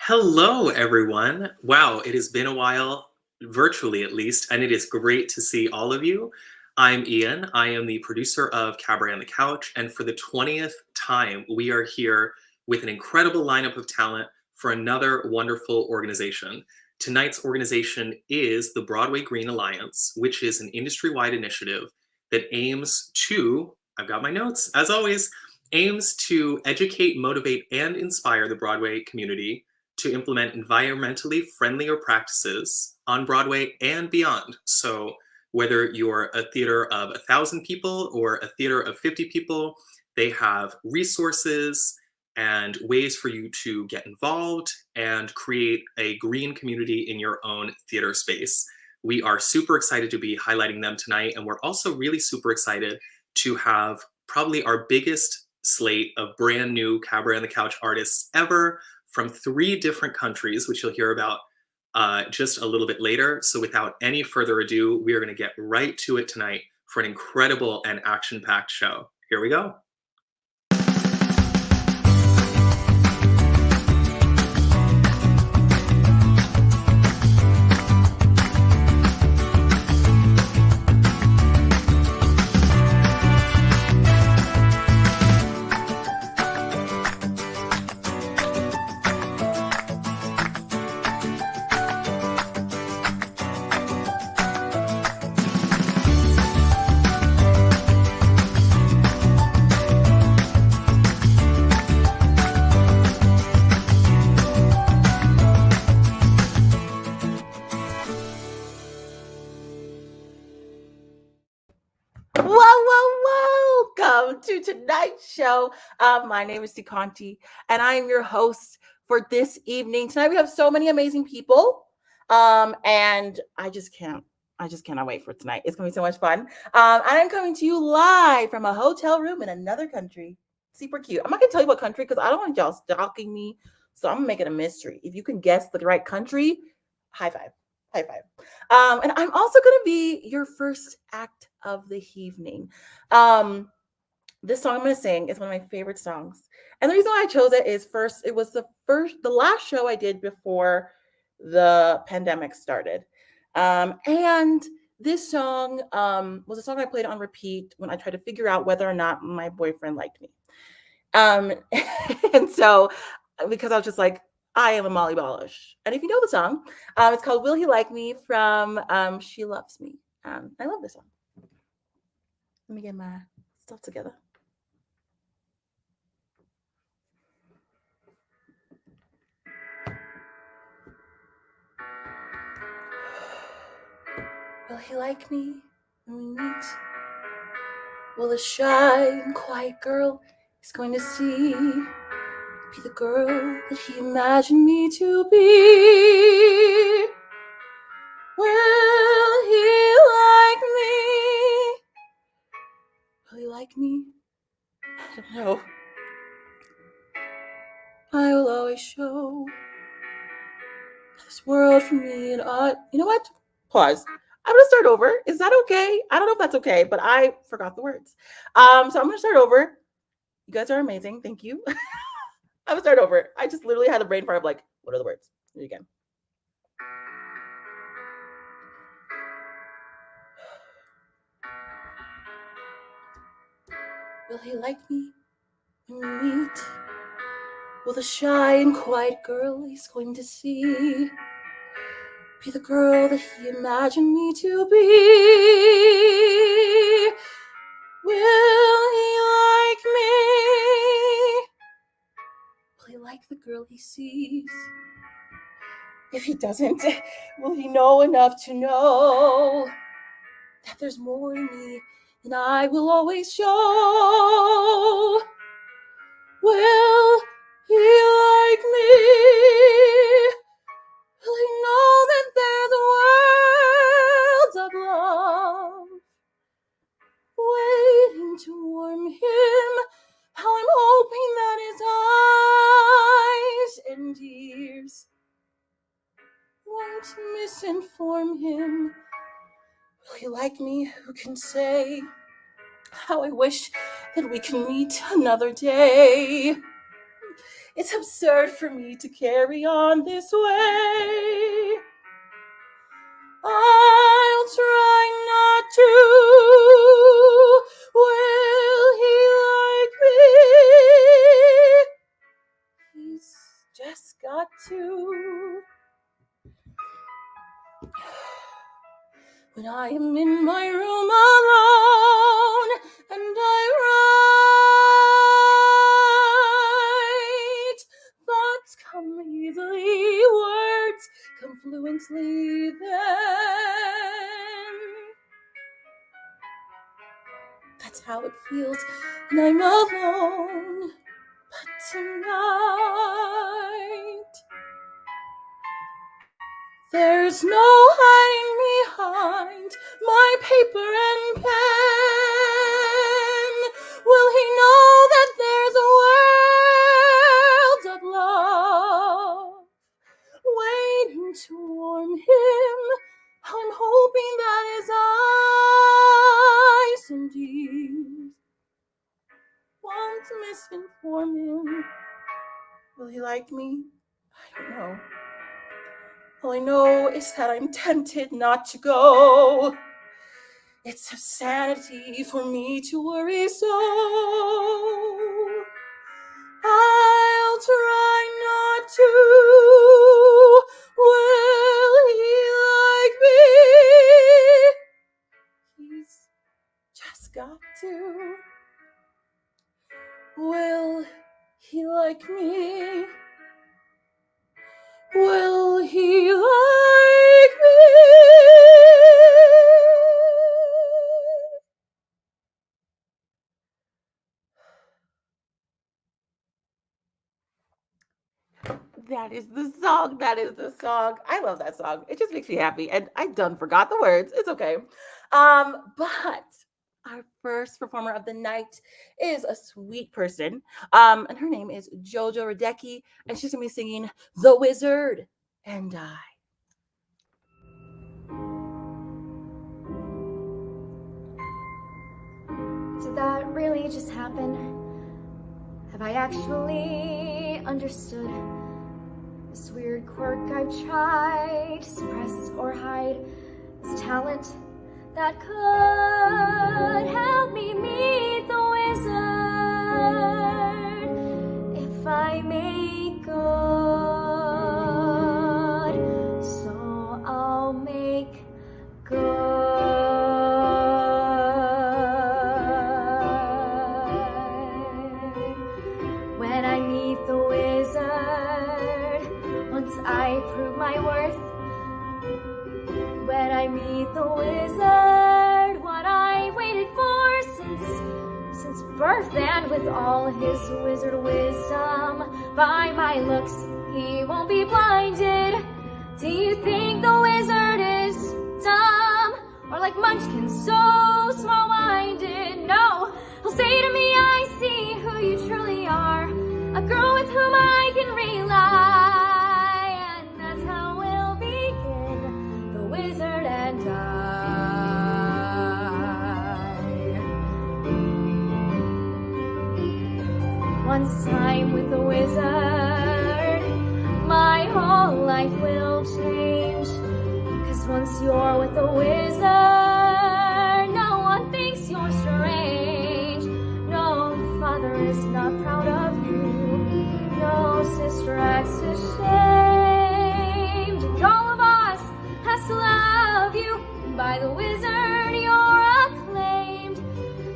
Hello, everyone. Wow, it has been a while, virtually at least, and it is great to see all of you. I'm Ian. I am the producer of Cabaret on the Couch, and for the 20th time, we are here with an incredible lineup of talent for another wonderful organization. Tonight's organization is the Broadway Green Alliance, which is an industry-wide initiative that aims to, I've got my notes, as always, aims to educate, motivate, and inspire the Broadway community to implement environmentally friendlier practices on Broadway and beyond. So whether you're a theater of 1,000 people or a theater of 50 people, they have resources and ways for you to get involved and create a green community in your own theater space. We are super excited to be highlighting them tonight, and we're also really super excited to have probably our biggest slate of brand new Cabaret on the Couch artists ever, from 3 different countries, which you'll hear about just a little bit later. So without any further ado, we are going to get right to it tonight for an incredible and action-packed show. Here we go. Welcome to tonight's show. My name is Dekontee, and I am your host for this evening. Tonight we have so many amazing people, and I just cannot wait for tonight. It's gonna be so much fun. I'm coming to you live from a hotel room in another country. Super cute. I'm not gonna tell you what country because I don't want y'all stalking me, so I'm gonna make it a mystery. If you can guess the right country, high five. High five. And I'm also going to be your first act of the evening. This song I'm going to sing is one of my favorite songs. And the reason why I chose it is it was the last show I did before the pandemic started. And this song was a song I played on repeat when I tried to figure out whether or not my boyfriend liked me. And so, because I was just like, I am a Molly Ballish. And if you know the song, it's called Will He Like Me from She Loves Me. I love this song. Let me get my stuff together. Will he like me when we meet? Will the shy and quiet girl he's going to see be the girl that he imagined me to be? Will he like me? Will he like me? I don't know. I will always show this world for me, and you know what? Pause. I'm gonna start over. Is that okay? I don't know if that's okay, but I forgot the words. So I'm gonna start over. You guys are amazing. Thank you. I'm gonna start over. I just literally had a brain fart of like, what are the words? Do it again. Will he like me when we meet? Will the shy and quiet girl he's going to see be the girl that he imagined me to be? Will he like me? Will he like the girl he sees? If he doesn't, will he know enough to know that there's more in me than I will always show? Will he like me? Will he know that there's worlds of love waiting to warm him? How I'm hoping that his eyes and ears won't misinform him. Will he like me? Who can say? How I wish that we can meet another day. It's absurd for me to carry on this way. I'll try not to. Will he like me? He's just got to. When I am in my room alone and I write, thoughts come easily, words come fluently then. That's how it feels when I'm alone. But tonight, there's no hiding behind my paper and pen. Will he know that there's a world of love waiting to warm him? I'm hoping that his eyes and ears won't misinform him. Will he like me? I don't know. All I know is that I'm tempted not to go. It's insanity for me to worry so. I'll try not to. Will he like me? He's just got to. Will he like me? Will he like me? That is the song. That is the song. I love that song. It just makes me happy. And I done forgot the words. It's okay. But our first performer of the night is a sweet person. And her name is Jojo Radecky, and she's gonna be singing The Wizard and I. Did that really just happen? Have I actually understood this weird quirk I've tried to suppress or hide? This talent that could help me meet the wizard if I make good. So I'll make good. When I meet the wizard, once I prove my worth. When I meet the wizard, what I waited for since birth, and with all his wizard wisdom, by my looks he won't be blinded. Do you think the wizard is dumb, or like Munchkin so small-minded? No, he'll say to me, I see who you truly are, a girl with whom I can rely, and that's how we'll begin, the wizard and I. Once I'm with the wizard, my whole life will change. 'Cause once you're with the wizard, no one thinks you're strange. No father is not proud of you, no sister acts ashamed, and all of us has to love you. And by the wizard you're acclaimed,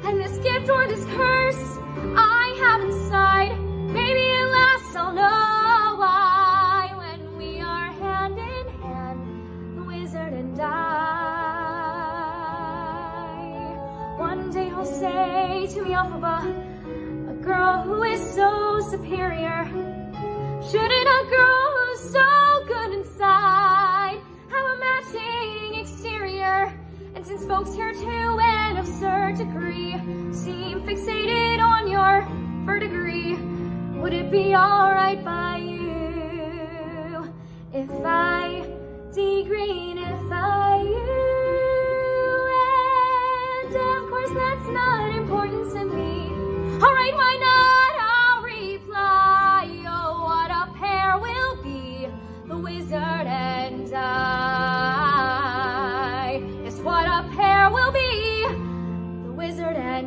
and this gift or this curse I have inside, maybe at last I'll know why, when we are hand in hand, the wizard and I. One day he'll say to me, Alphaba, a girl who is so superior, shouldn't a girl who's so good inside have a matching exterior? And since folks here to an absurd degree seem fixated on your verdigris, would it be alright by you if I degreenify you? And of course that's not important to me. Alright, why not? I'll reply, oh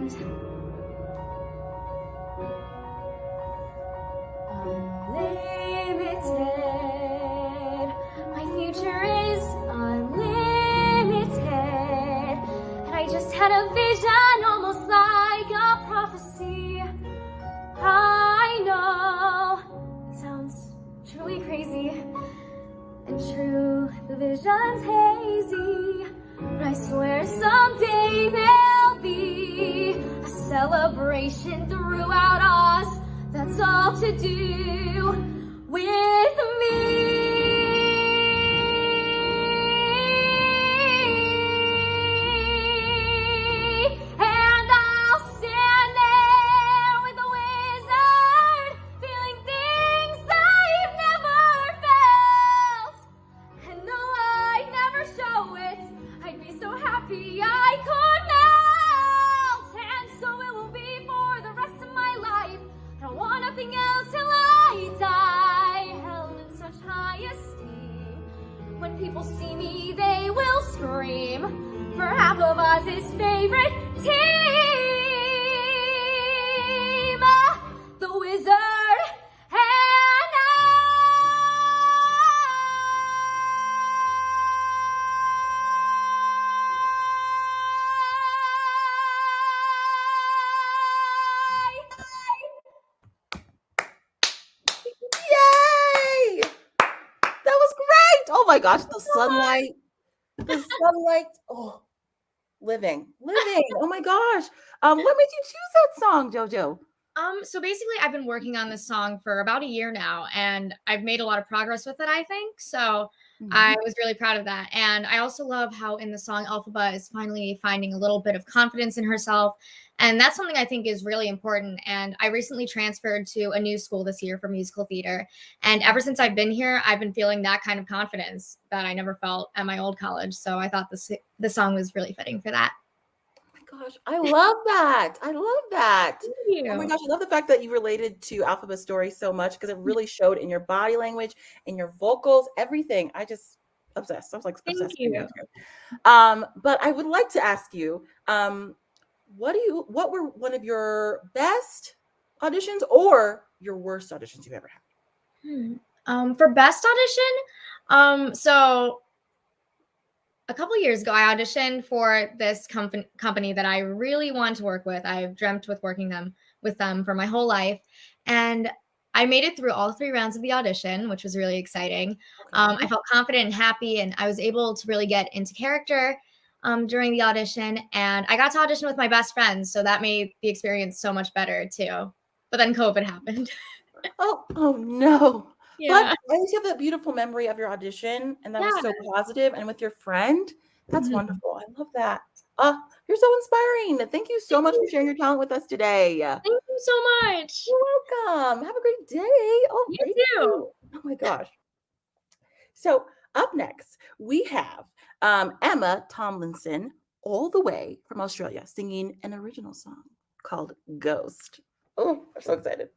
mind. Unlimited. My future is unlimited. And I just had a vision, almost like a prophecy. I know it sounds truly crazy and true. The vision's hazy, but I swear someday there'll be a celebration throughout Oz. That's all to do with me. And I'll stand there with a wizard, feeling things I've never felt. And though I'd never show it, I'd be so happy I could melt. And so it will be for the rest of my life. I don't want nothing else till I die, held in such high esteem. When people see me, they will scream. For half of Oz's favorite team, the Wizard and Yay! That was great. Oh my gosh, the sunlight. Oh, living. Oh my gosh. What made you choose that song, Jojo? So basically I've been working on this song for about a year now, and I've made a lot of progress with it, I think. So I was really proud of that. And I also love how in the song Elphaba is finally finding a little bit of confidence in herself. And that's something I think is really important. And I recently transferred to a new school this year for musical theater. And ever since I've been here, I've been feeling that kind of confidence that I never felt at my old college. So I thought the song was really fitting for that. Gosh, I love that. I love that. Thank you. Oh my gosh, I love the fact that you related to Elphaba's story so much because it really showed in your body language, in your vocals, everything. I just obsessed. I was like Thank obsessed. you. But I would like to ask you, what were one of your best auditions or your worst auditions you've ever had? For best audition, so a couple years ago, I auditioned for this company that I really wanted to work with. I've dreamt with working with them for my whole life. And I made it through all 3 rounds of the audition, which was really exciting. I felt confident and happy, and I was able to really get into character during the audition. And I got to audition with my best friends, so that made the experience so much better too. But then COVID happened. Oh no. Yeah. But I always have that beautiful memory of your audition, and that was so positive. And with your friend, that's wonderful. I love that. You're so inspiring. Thank you so much for sharing your talent with us today. Thank you so much. You're welcome. Have a great day. Oh, You thank too. you. Oh my gosh. So up next, we have Emma Tomlinson, all the way from Australia, singing an original song called Ghost. Oh, I'm so excited.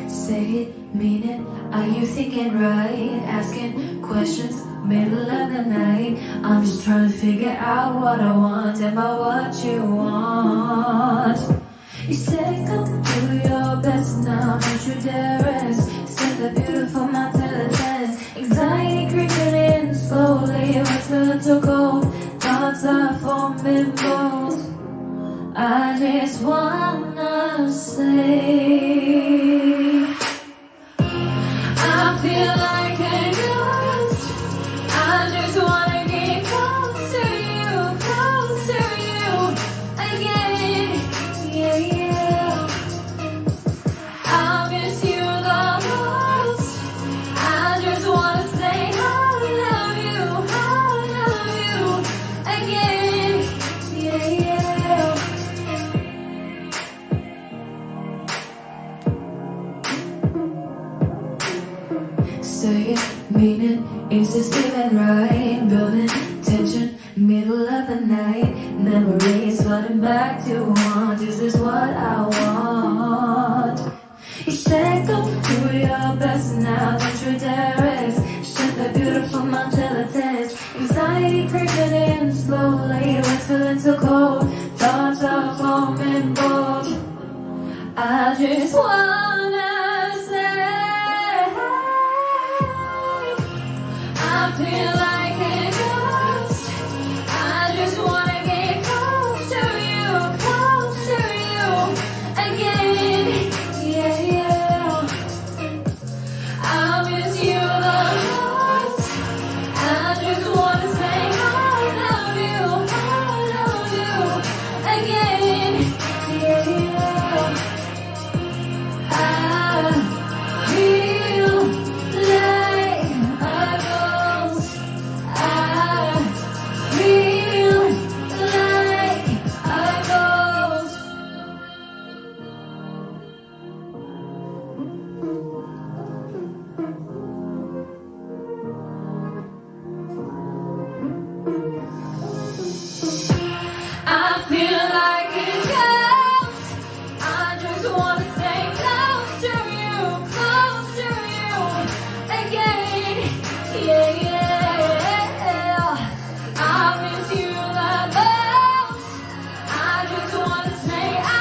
Say it, mean it, are you thinking right? Asking questions, middle of the night. I'm just trying to figure out what I want. Am I what you want? You said come do your best now, don't you dare rest. Set the beautiful mountain dance. Anxiety creeping in slowly, what's meant to go? Thoughts are forming bold. I just wanna say I feel like a ghost. I just wanna get close to you again. Yeah, yeah. I'll miss you the most. I just wanna say I love you again. Yeah, yeah. Say it, mean it, is this even right? Building tension, middle of the night. Memories flooding back to haunt. Is this what I want? You said go do your best now, don't you dare rest. Shut the beautiful Montellitans. Anxiety creeping in slowly, whistling so cold. Thoughts are forming bold. I just wanna say, I feel like a ghost. I just wanna get close to you again. Yeah, yeah. I miss you the most. I just wanna say I love you again. Yeah, yeah. I feel like a ghost. I feel like a ghost. I feel like a ghost. I just wanna stay close to you again. Yeah, yeah. I miss you the most. I just wanna say I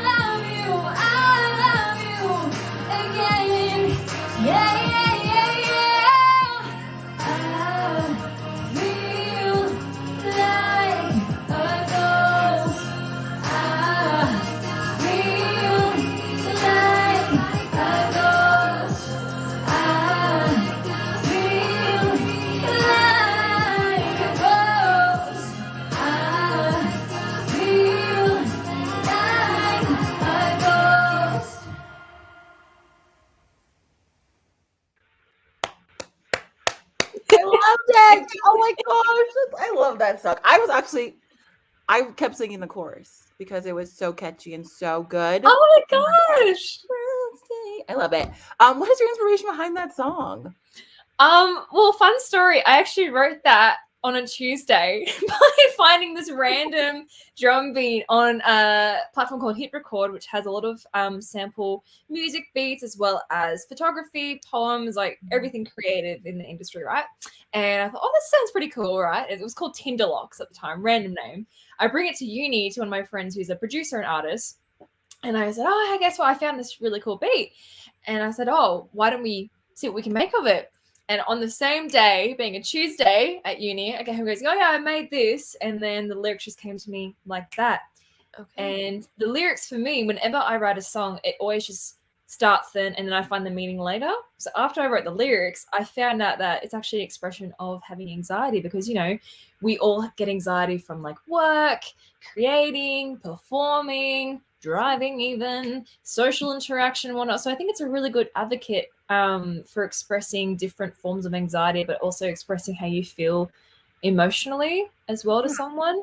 love you again. Yeah, yeah, yeah, yeah. I feel like a ghost. I feel like a ghost. I feel like a ghost. I feel like a ghost. I loved it. Oh my gosh. I love that song. I kept singing the chorus because it was so catchy and so good. Oh my gosh. I love it. What is your inspiration behind that song? Well, fun story. I actually wrote that on a Tuesday by finding this random drum beat on a platform called Hit Record, which has a lot of sample music beats as well as photography, poems, like everything creative in the industry, right? And I thought, oh, this sounds pretty cool, right? It was called Tinderlocks at the time, random name. I bring it to uni to one of my friends who's a producer and artist. And I said, oh, hey, guess what? I found this really cool beat. And I said, oh, why don't we see what we can make of it? And on the same day, being a Tuesday at uni, okay, who goes, oh yeah, I made this. And then the lyrics just came to me like that. Okay. And the lyrics for me, whenever I write a song, it always just starts then and then I find the meaning later. So after I wrote the lyrics, I found out that it's actually an expression of having anxiety because, you know, we all get anxiety from like work, creating, performing, driving even, social interaction and whatnot. So I think it's a really good advocate for expressing different forms of anxiety, but also expressing how you feel emotionally as well to someone.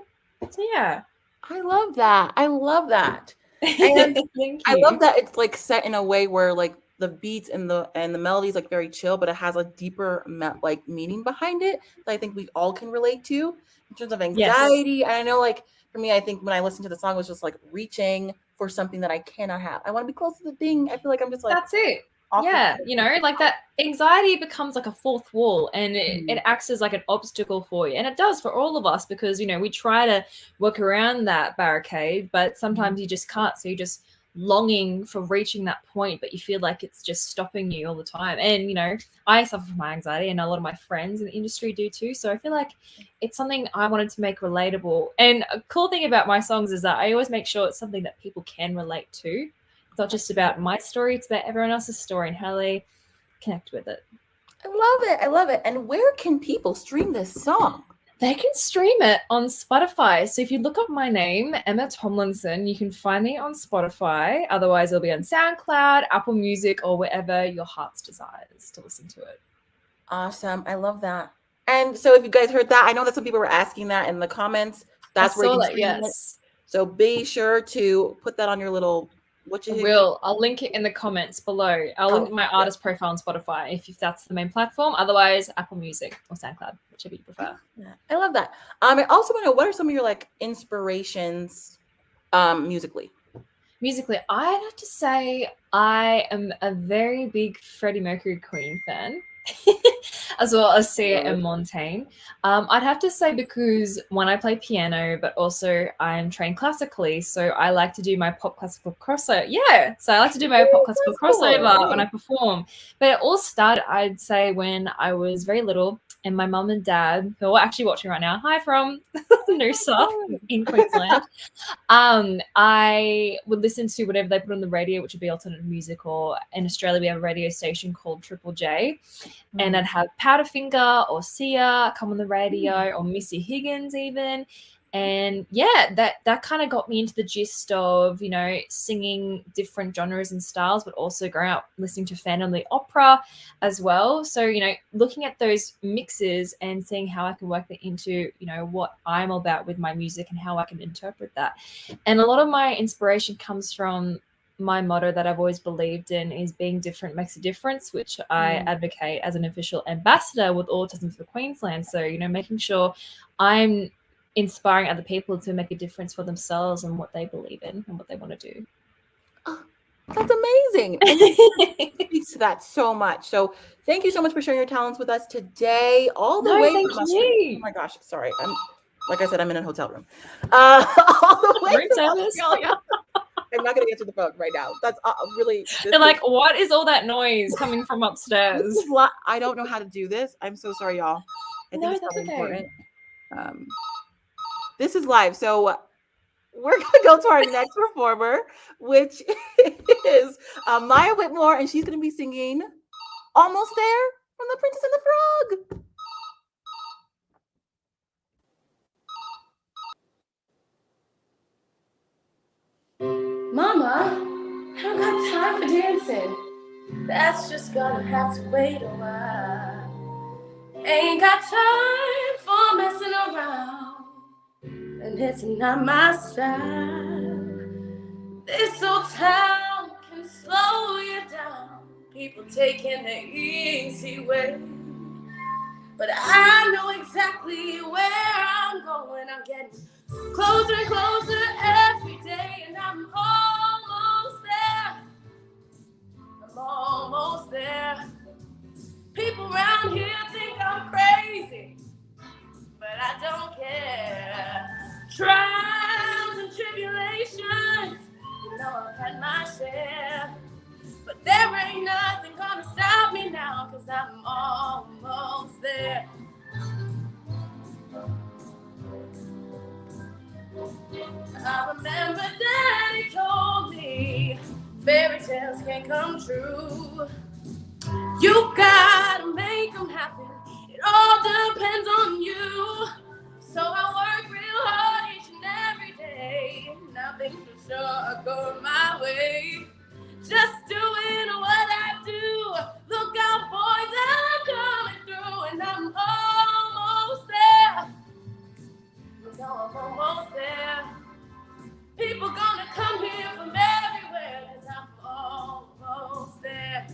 So yeah. I love that. And Thank I you. love that it's like set in a way where like the beats and the melody is like very chill, but it has a deeper like meaning behind it that I think we all can relate to in terms of anxiety. And I know like for me, I think when I listened to the song, it was just like reaching for something that I cannot have. I want to be close to the thing. I feel like I'm just like That's it. off the Yeah, cliff. you know, like that anxiety becomes like a fourth wall and it acts as like an obstacle for you. And it does for all of us because, you know, we try to work around that barricade, but sometimes you just can't. So you're just longing for reaching that point, but you feel like it's just stopping you all the time. And, you know, I suffer from my anxiety and a lot of my friends in the industry do too. So I feel like it's something I wanted to make relatable. And a cool thing about my songs is that I always make sure it's something that people can relate to. It's not just about my story, it's about everyone else's story and how they connect with it. I love it. And where can people stream this song? They can stream it on Spotify. So if you look up my name, Emma Tomlinson, you can find me on Spotify. Otherwise, it'll be on SoundCloud, Apple Music, or wherever your heart's desires to listen to it. Awesome. I love that. And so if you guys heard that, I know that some people were asking that in the comments. That's where you can stream it. So be sure to put that on your little I'll link it in the comments below. I'll link my artist profile on Spotify if that's the main platform. Otherwise, Apple Music or SoundCloud, whichever you prefer. Yeah, I love that. I also want to know what are some of your like inspirations musically? Musically, I'd have to say I am a very big Freddie Mercury Queen fan. as well as Sia and Montaigne. I'd have to say because when I play piano, but also I'm trained classically, so I like to do my pop classical crossover. Yeah, so I like to do my pop classical crossover when I perform. But it all started, I'd say, when I was very little, and my mum and dad, who are actually watching right now, hi from Noosa in Queensland. I would listen to whatever they put on the radio, which would be alternative music, or in Australia we have a radio station called Triple J, and I'd have Powderfinger or Sia come on the radio, or Missy Higgins even. And yeah, that kind of got me into the gist of, you know, singing different genres and styles, but also growing up listening to Phantom Opera as well. So, you know, looking at those mixes and seeing how I can work that into, you know, what I'm about with my music and how I can interpret that. And a lot of my inspiration comes from my motto that I've always believed in, is being different makes a difference, which I advocate as an official ambassador with Autism for Queensland. So, you know, making sure I'm inspiring other people to make a difference for themselves and what they believe in and what they want to do. Oh, that's amazing. And it speaks to that so much. So thank you so much for sharing your talents with us today. All the way thank from you. Oh my gosh, sorry. Like I said, I'm in a hotel room. All the way from Australia. I'm not going to answer the phone right now. That's really. They're like, what is all that noise coming from upstairs? I don't know how to do this. I'm so sorry, y'all. I think it's probably important. This is live, so we're going to go to our next performer, which is Miah Whitmore, and she's going to be singing Almost There from The Princess and the Frog. Mama, I don't got time for dancing. That's just gonna have to wait a while. Ain't got time for messing around, and it's not my style. This old town can slow you down, people taking the easy way. But I know exactly where I'm going. I'm getting closer and closer every day, and I'm almost there. I'm almost there. People around here think I'm crazy, but I don't care. Trials and tribulations, you know I've had my share. But there ain't nothing gonna stop me now, 'cause I'm almost there. I remember Daddy told me fairy tales can't come true. You gotta make them happen. It all depends on you. So I work real hard each and every day. Nothing for sure going my way. Just doing what I do. Look out, boys, I'm coming through, and I'm almost there. You know I'm almost there. People gonna come here from everywhere, 'cause I'm almost there.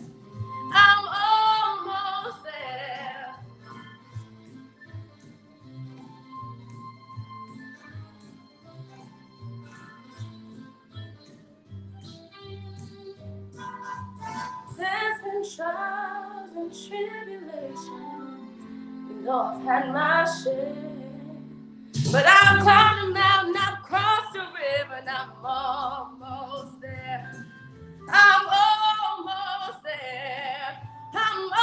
I'm almost there. There's been trials and tribulations, you know I've had my share. But I've climbed a mountain, I've crossed a river, and I'm almost there. I'm almost there. I'm almost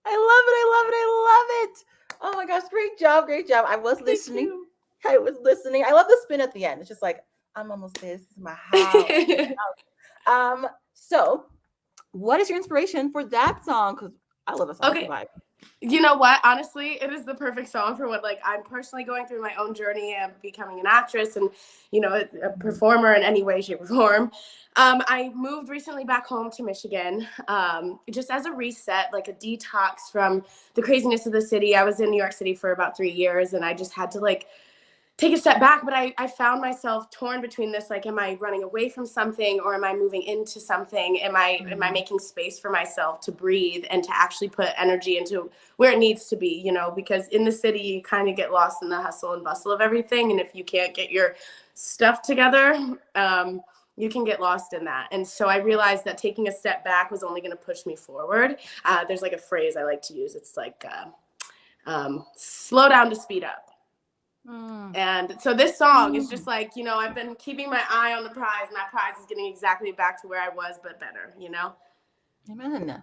I love it. Oh my gosh, great job. I was listening. I love the spin at the end. It's just like, I'm almost there. This is my house. So what is your inspiration for that song? Because I love a song vibe. You know what? Honestly, it is the perfect song for what, like, I'm personally going through my own journey of becoming an actress and, you know, a performer in any way, shape, or form. I moved recently back home to Michigan, just as a reset, like a detox from the craziness of the city. I was in New York City for about 3 years, and I just had to, like, take a step back, but I found myself torn between this, like, am I running away from something, or am I moving into something? Am I making space for myself to breathe and to actually put energy into where it needs to be, you know, because in the city you kind of get lost in the hustle and bustle of everything, and if you can't get your stuff together, you can get lost in that. And so I realized that taking a step back was only going to push me forward. There's like a phrase I like to use. It's like slow down to speed up. And so this song is just like, you know, I've been keeping my eye on the prize, and that prize is getting exactly back to where I was, but better, you know? Amen.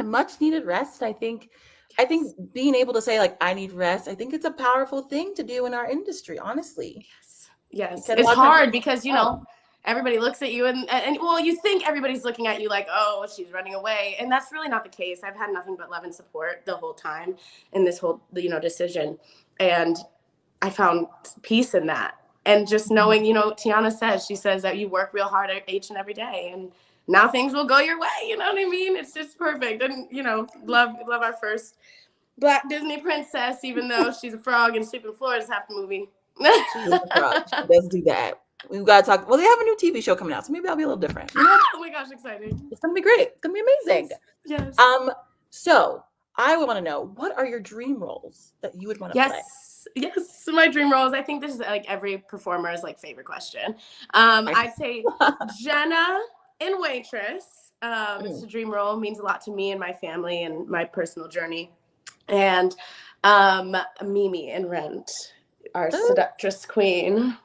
Much needed rest. I think being able to say, like, I need rest, I think it's a powerful thing to do in our industry, honestly. Yes. Because It's hard because, you know, everybody looks at you and well, you think everybody's looking at you like, oh, she's running away. And that's really not the case. I've had nothing but love and support the whole time in this whole, you know, decision. And I found peace in that. And just knowing, you know, Tiana she says that you work real hard each and every day, and now things will go your way. You know what I mean? It's just perfect. And, you know, love our first Black Disney princess, even though she's a frog and sleeping floors half the movie. She is a frog. She does do that. We've got to talk. Well, they have a new TV show coming out, so maybe that'll be a little different. You know? Oh my gosh, exciting. It's going to be great. It's going to be amazing. Yes. So I would want to know, what are your dream roles that you would want to play? Yes, my dream roles. I think this is like every performer's like favorite question. I'd say Jenna in Waitress. It's a dream role, means a lot to me and my family and my personal journey. And Mimi in Rent, our seductress queen.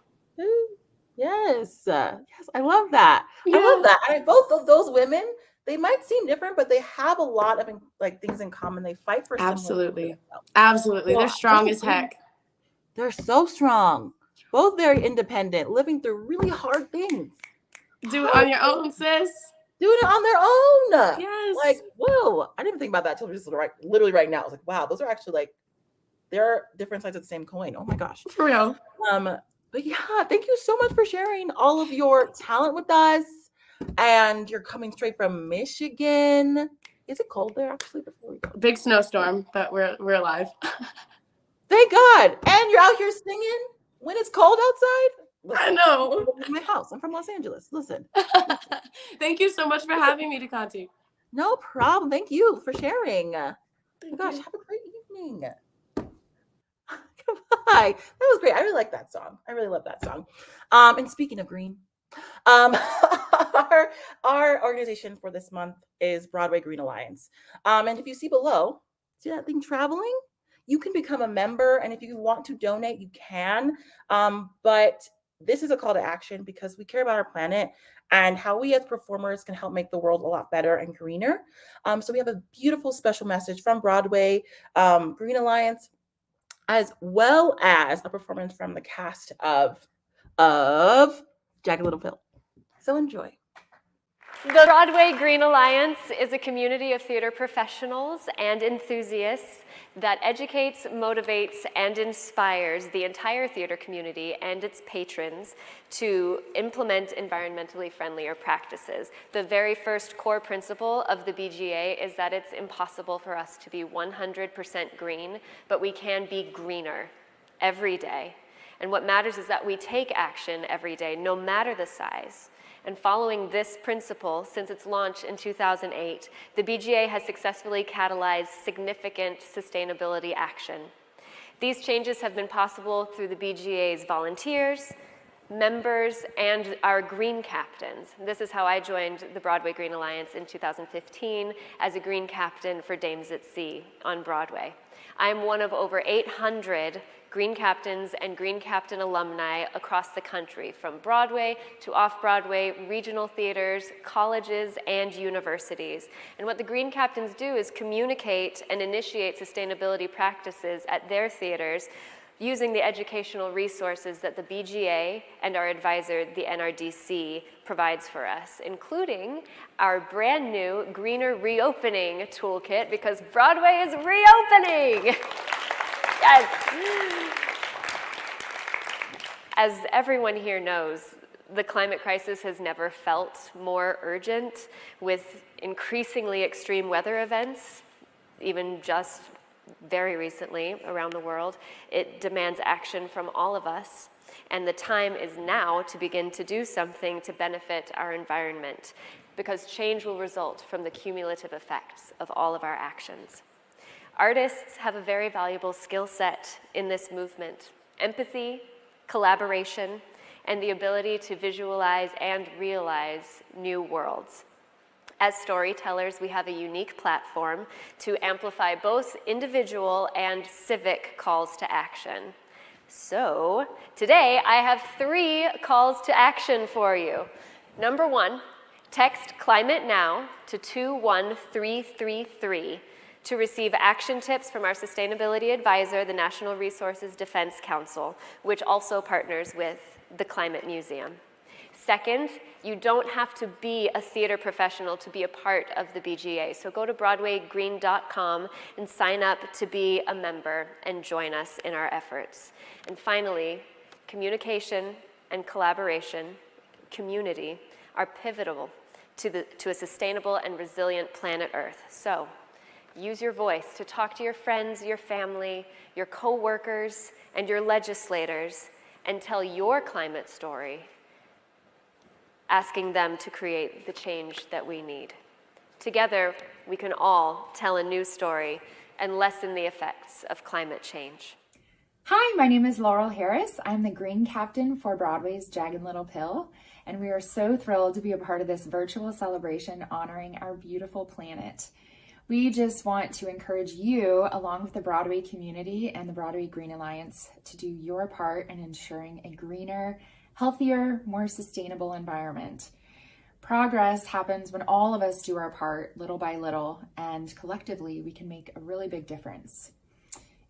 Yes, I love that. Yeah. I love that. I mean, both of those women, they might seem different, but they have a lot of like things in common. They fight for absolutely. Well, They're strong as heck. They're so strong. Both very independent, living through really hard things. Do it on your own, sis. Doing it on their own. Yes. Like, whoa! I didn't even think about that until just literally right now. I was like, wow, those are actually like, they're different sides of the same coin. Oh my gosh. For real. But yeah, thank you so much for sharing all of your talent with us. And you're coming straight from Michigan. Is it cold there actually before we go? Big snowstorm, but we're alive. Thank God. And you're out here singing when it's cold outside? Listen, I know. I'm my house. I'm from Los Angeles. Listen. Thank you so much for having me, Dekontee. No problem. Thank you for sharing. Oh my gosh, have a great evening. Goodbye. That was great. I really like that song. I really love that song. And speaking of green, our organization for this month is Broadway Green Alliance. And if you see below, see that thing traveling? You can become a member, and if you want to donate, you can. But this is a call to action because we care about our planet and how we as performers can help make the world a lot better and greener. So we have a beautiful special message from Broadway Green Alliance, as well as a performance from the cast of Jagged Little Pill. So enjoy. The Broadway Green Alliance is a community of theater professionals and enthusiasts that educates, motivates, and inspires the entire theater community and its patrons to implement environmentally friendlier practices. The very first core principle of the BGA is that it's impossible for us to be 100% green, but we can be greener every day. And what matters is that we take action every day, no matter the size. And following this principle, since its launch in 2008, the BGA has successfully catalyzed significant sustainability action. These changes have been possible through the BGA's volunteers, members, and our green captains. This is how I joined the Broadway Green Alliance in 2015 as a green captain for Dames at Sea on Broadway. I'm one of over 800 Green Captains and Green Captain alumni across the country, from Broadway to off-Broadway, regional theaters, colleges, and universities. And what the Green Captains do is communicate and initiate sustainability practices at their theaters using the educational resources that the BGA and our advisor, the NRDC, provides for us, including our brand new Greener Reopening Toolkit, because Broadway is reopening. Yes. As everyone here knows, the climate crisis has never felt more urgent, with increasingly extreme weather events, even just very recently around the world. It demands action from all of us, and the time is now to begin to do something to benefit our environment, because change will result from the cumulative effects of all of our actions. Artists have a very valuable skill set in this movement: empathy, collaboration, and the ability to visualize and realize new worlds. As storytellers, we have a unique platform to amplify both individual and civic calls to action. So today I have 3 calls to action for you. Number 1, text Climate Now to 21333 to receive action tips from our sustainability advisor, the National Resources Defense Council, which also partners with the Climate Museum. Second, you don't have to be a theater professional to be a part of the BGA, so go to BroadwayGreen.com and sign up to be a member and join us in our efforts. And finally, communication and collaboration, community, are pivotal to a sustainable and resilient planet Earth. So use your voice to talk to your friends, your family, your co-workers, and your legislators, and tell your climate story, asking them to create the change that we need. Together, we can all tell a new story and lessen the effects of climate change. Hi, my name is Laurel Harris. I'm the Green Captain for Broadway's Jagged Little Pill, and we are so thrilled to be a part of this virtual celebration honoring our beautiful planet. We just want to encourage you, along with the Broadway community and the Broadway Green Alliance, to do your part in ensuring a greener, healthier, more sustainable environment. Progress happens when all of us do our part, little by little, and collectively we can make a really big difference.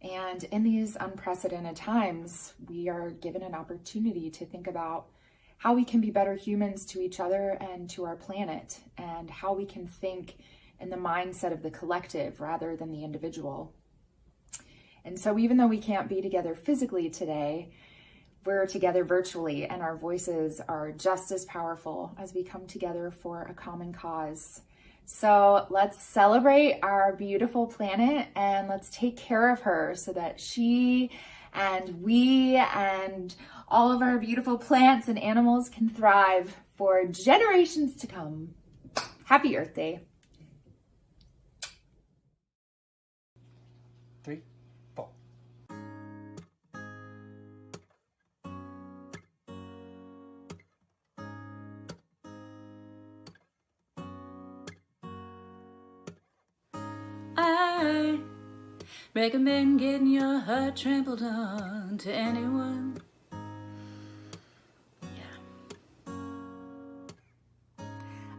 And in these unprecedented times, we are given an opportunity to think about how we can be better humans to each other and to our planet, and how we can think in the mindset of the collective rather than the individual. And so even though we can't be together physically today, we're together virtually, and our voices are just as powerful as we come together for a common cause. So let's celebrate our beautiful planet, and let's take care of her so that she and we and all of our beautiful plants and animals can thrive for generations to come. Happy Earth Day. 3, 4. I recommend getting your heart trampled on to anyone. Yeah.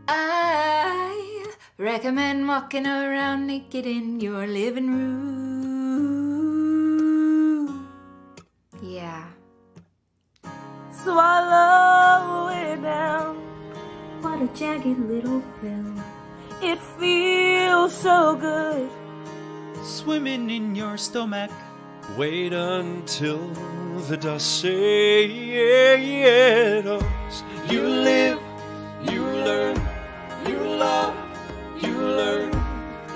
I recommend walking around naked in your living room. Yeah. Swallow it down. What a jagged little pill. It feels so good. Swimming in your stomach. Wait until the dust settles. You live, you learn, you love, you learn,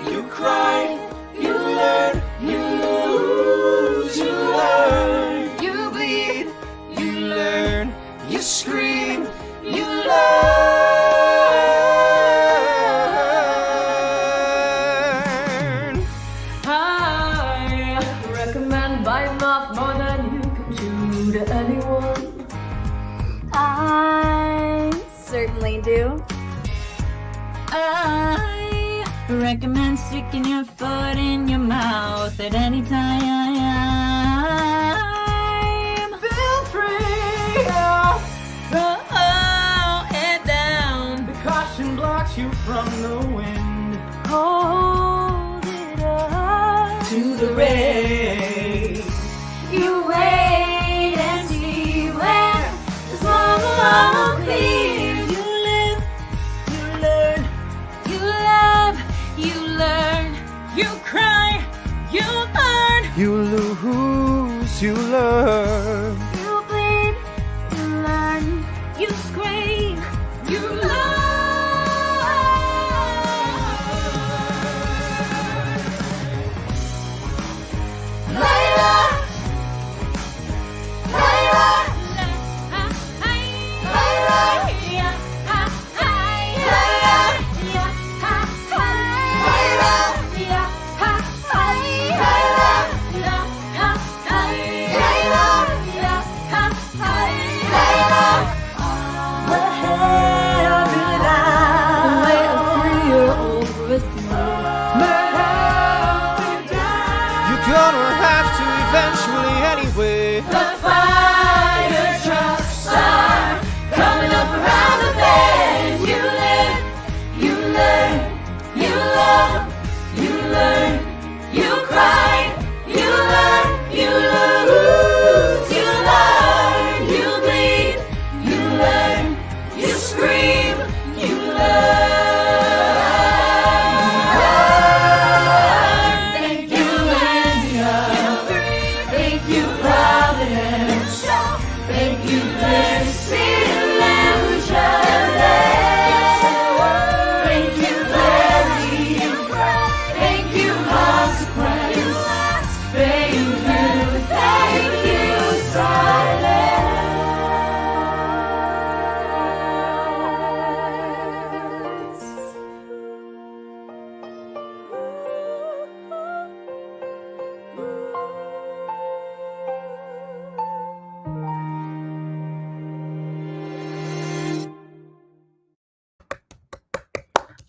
you cry, you learn, you lose, you learn, you bleed, you learn, you scream, you learn. Do. I recommend sticking your foot in your mouth at any time. Feel free, go head down. The caution blocks you from the wind. Hold it up To the rain. You wait and see where the smoke will be. You cry, you burn. You lose, you learn. You bleed, you learn. You scream, you learn.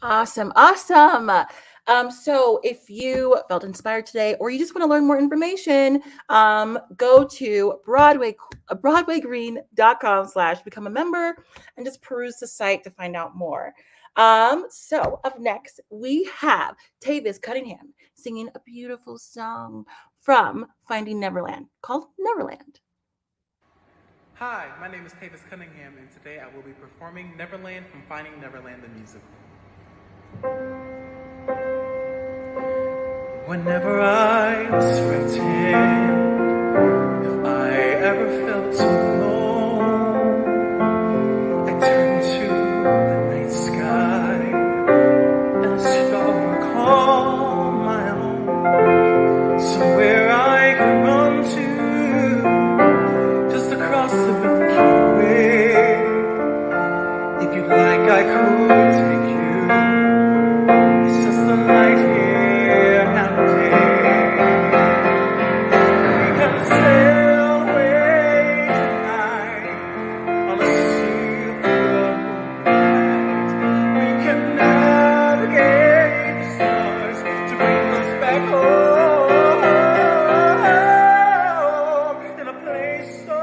Awesome. So if you felt inspired today or you just want to learn more information, go to broadwaygreen.com/become a member and just peruse the site to find out more. So up next, we have Tavis Cunningham singing a beautiful song from Finding Neverland called Neverland. Hi, my name is Tavis Cunningham, and today I will be performing Neverland from Finding Neverland the musical. Whenever I was frightened, if I ever felt alone, I turned to the night sky and a star call my own. Somewhere I can run to, just across the Milky Way. If you'd like, I could take you. It's just a light here and day. We can sail away tonight on a sea of moonlight. We can navigate the stars to bring us back home in a place so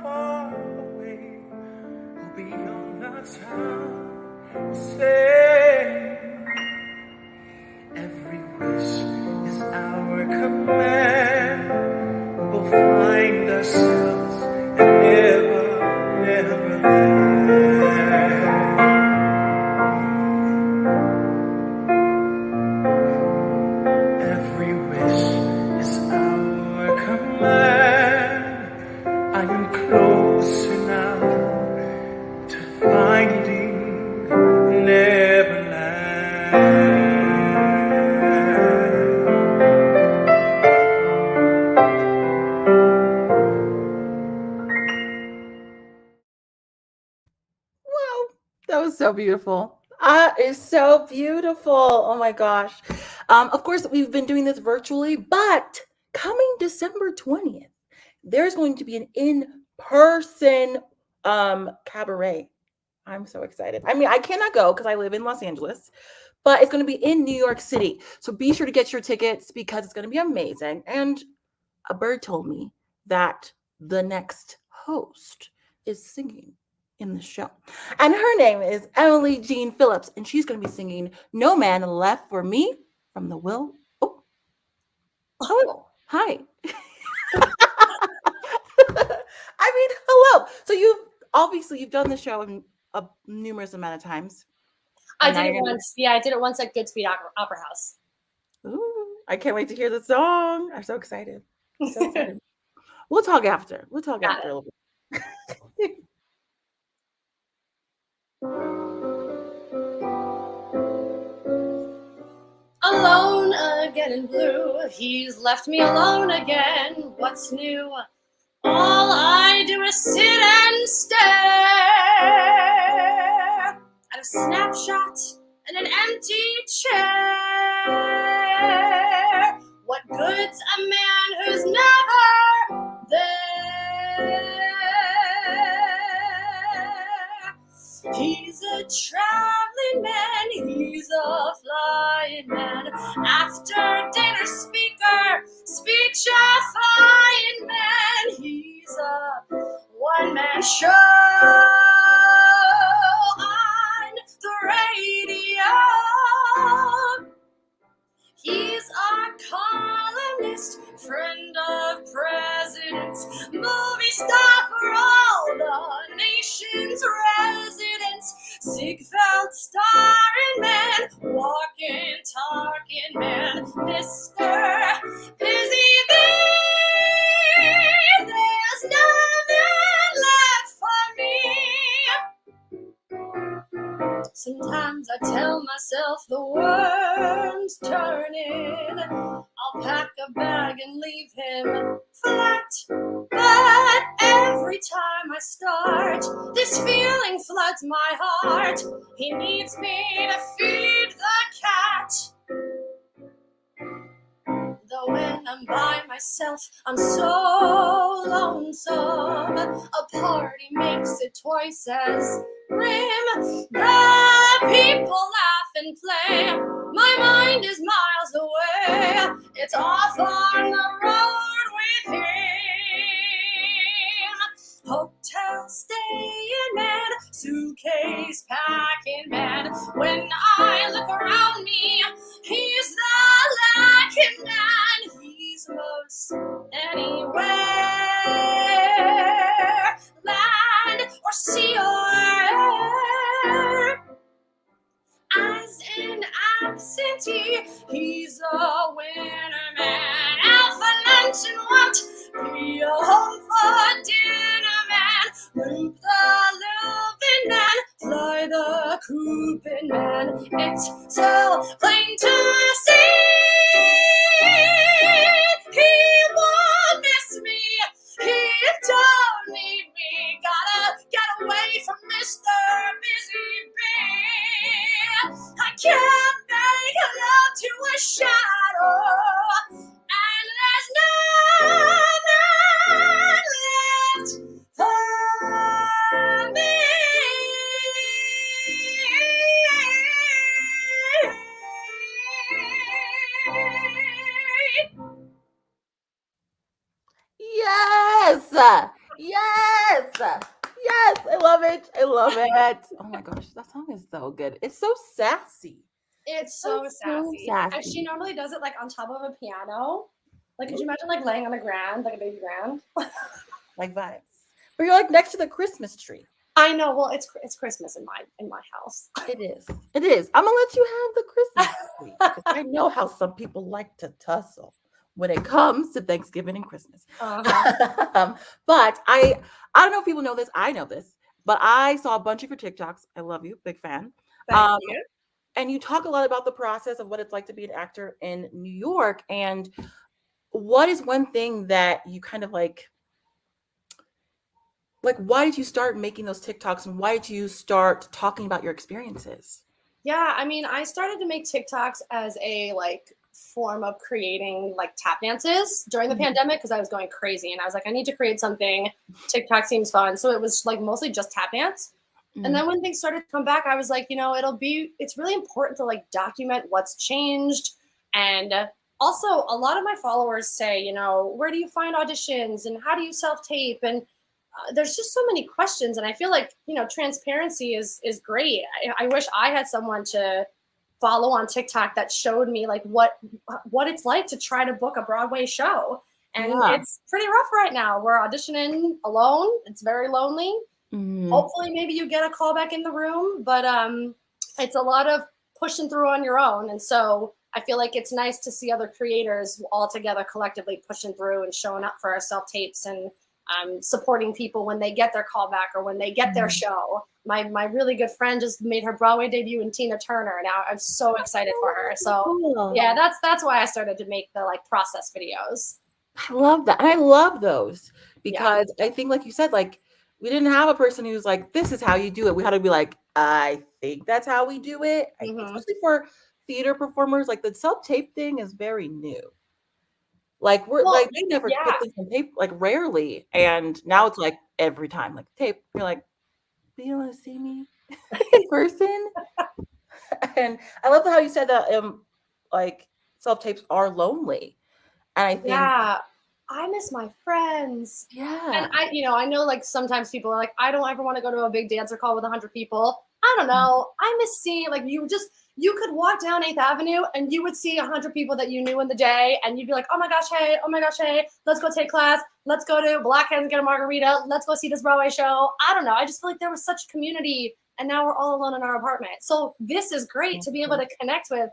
far away. Beyond the town, we'll stay. Every wish is our command. We'll find ourselves and never land. Every wish is our command. I am closer now to finding Neverland. Wow, that was so beautiful. It's so beautiful. Oh my gosh. Of course, we've been doing this virtually, but coming December 20th, there's going to be an in-person cabaret. I'm so excited. I mean, I cannot go because I live in Los Angeles, but it's going to be in New York City. So be sure to get your tickets because it's going to be amazing. And a bird told me that the next host is singing in the show. And her name is Emily Jeanne Phillips, and she's going to be singing No Man Left for Me from the Will. Oh, hi. I mean, hello. So you've done the show a numerous amount of times. I did it once. Yeah, I did it once at Goodspeed Opera House. Ooh, I can't wait to hear the song. I'm so excited. So excited. We'll talk after. A little bit. Alone again in blue, he's left me alone again. What's new? All I do is sit and stare at a snapshot and an empty chair. What good's a man who's never there? He's a traveling man, he's a flying man. After dinner speaker, speechifying man. He's a one-man show on the radio. He's our columnist, friend of presidents, movie star for all the nation's residents, Ziegfeld starring man, walking, talking man, Mr. Busy Bee. There's no man left for me. Sometimes I tell myself the world's turning. I'll pack a bag and leave him flat. But every time I start, this feeling floods my heart. He needs me to feed the cat. Though when I'm by myself, I'm so lonesome. A party makes it twice as grim. The people laugh and play. My mind is miles away. It's off on the road with him. Hotel staying man, suitcase packing man. When I look around me, he's the lacking man. He's most anywhere, land or sea or air. As an absentee, he's a winner man. Out for lunch and won't be home for dinner man. Loop the looping man, fly the cooping man. It's so plain to see. He won't miss me. He don't need me. Gotta get away from Mr. Busy Bee. I can't make love to a shadow, and there's nothing left for me. Yes. Yes. Yes. I love it. I love it. Oh my gosh, that song is so good. It's so sassy. It's so sassy. And she normally does it like on top of a piano. Like, could you imagine like laying on the ground, like a baby grand? Like vibes. But you're like next to the Christmas tree. I know. Well, it's Christmas in my house. It is. It is. I'm gonna let you have the Christmas tree. 'Cause I know how some people like to tussle when it comes to Thanksgiving and Christmas. But I don't know if people know this. I know this, but I saw a bunch of your TikToks. I love you, big fan. Thank you. And you talk a lot about the process of what it's like to be an actor in New York. And what is one thing that you kind of like, why did you start making those TikToks and why did you start talking about your experiences? Yeah, I mean, I started to make TikToks as a like form of creating like tap dances during the pandemic because I was going crazy and I was like, I need to create something. TikTok seems fun. So it was like mostly just tap dance. And then when things started to come back, I was like, it's really important to like document what's changed. And also a lot of my followers say, where do you find auditions and how do you self-tape? And there's just so many questions. And I feel like, transparency is great. I wish I had someone to follow on TikTok that showed me like what it's like to try to book a Broadway show. And it's pretty rough right now. We're auditioning alone. It's very lonely. Hopefully maybe you get a call back in the room, but it's a lot of pushing through on your own. And so I feel like it's nice to see other creators all together collectively pushing through and showing up for our self-tapes and supporting people when they get their call back or when they get their show. My really good friend just made her Broadway debut in Tina Turner. Now I'm so excited for her. So yeah, that's why I started to make the like process videos. I love that. And I love those because I think like you said, like we didn't have a person who's like, this is how you do it. We had to be like, I think that's how we do it. Especially for theater performers, like the self-tape thing is very new. Like they never put things on tape, like rarely. And now it's like every time, like tape, you're like, do you want to see me in person? And I love how you said that like self-tapes are lonely. And I think I miss my friends. Yeah. And I know like sometimes people are like, I don't ever want to go to a big dancer call with 100 people. I don't know. I miss seeing like you could walk down 8th Avenue and you would see 100 people that you knew in the day and you'd be like, oh my gosh, hey, let's go take class. Let's go to Black Hens, get a margarita. Let's go see this Broadway show. I don't know. I just feel like there was such community and now we're all alone in our apartment. So this is great to be able to connect with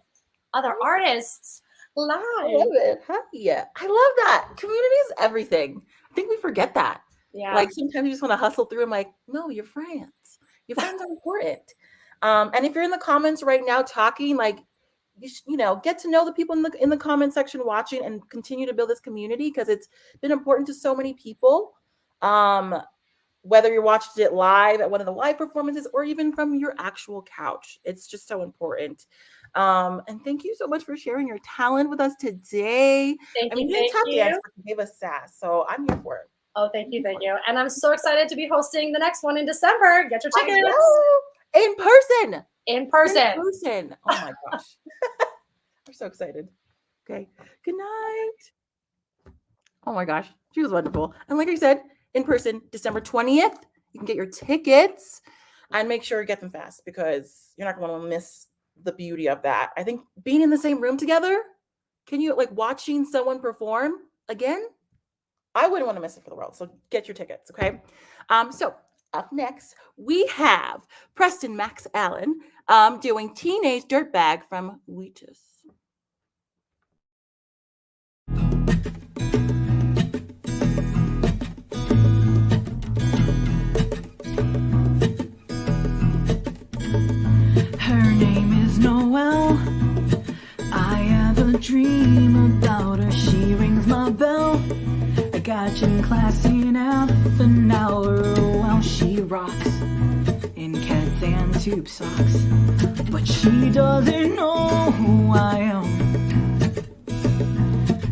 other artists live. I love it. Yeah. I love that. Community is everything. I think we forget that. Yeah. Like sometimes you just want to hustle through and like, no, you're friends. Your friends are important. And if you're in the comments right now talking, like, get to know the people in the comment section watching and continue to build this community because it's been important to so many people. Whether you're watching it live at one of the live performances or even from your actual couch, it's just so important. And thank you so much for sharing your talent with us today. Thank you. You gave us sass, so I'm here for it. Oh, thank you. And I'm so excited to be hosting the next one in December. Get your tickets. In person. In person. In person. Oh my gosh. I'm so excited. Okay. Good night. Oh my gosh. She was wonderful. And like I said, in person, December 20th, you can get your tickets and make sure you get them fast because you're not going to want to miss the beauty of that. I think being in the same room together, can you like watching someone perform again? I wouldn't want to miss it for the world. So get your tickets. Okay. So up next, we have Preston Max Allen doing Teenage Dirtbag from Wheatus. Her name is Noelle. I have a dream about her. She rings my bell. I got gym class in half an hour while she rocks in Keds and tube socks. But she doesn't know who I am,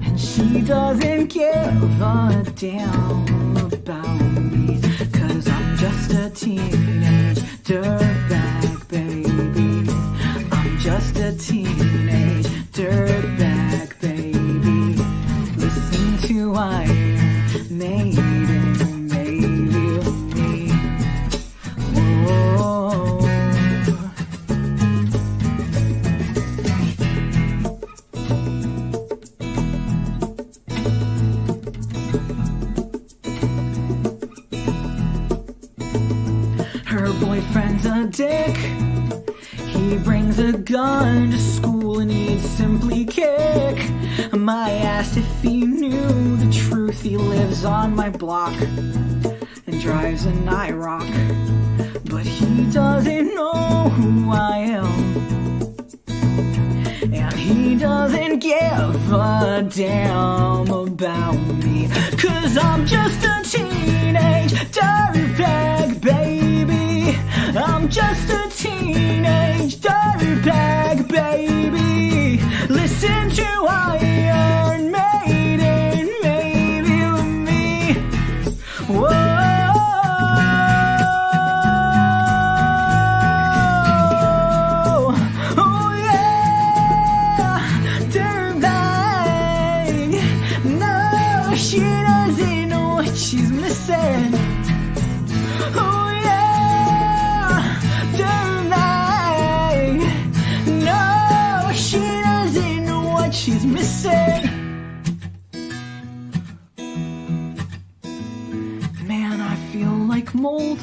and she doesn't give a damn about me, 'cause I'm just a teenage dirtbag, baby. I'm just a teenage dirtbag, baby. Listen to Iron Maiden, maybe with me. Whoa. Her boyfriend's a dick. He brings a gun to school and he'd simply kick my ass if he knew the truth. He lives on my block and drives an IROC, but he doesn't know who I am, and he doesn't give a damn about me, 'cause I'm just a teenage dirtbag, baby. I'm just a teenage dirtbag, baby. Listen to Iron Maiden, maybe with me. Whoa. Oh yeah, dirtbag. No, she doesn't know what she's missing. Oh yeah, dirtbag. No, she doesn't know what she's missing. Man, I feel like mold.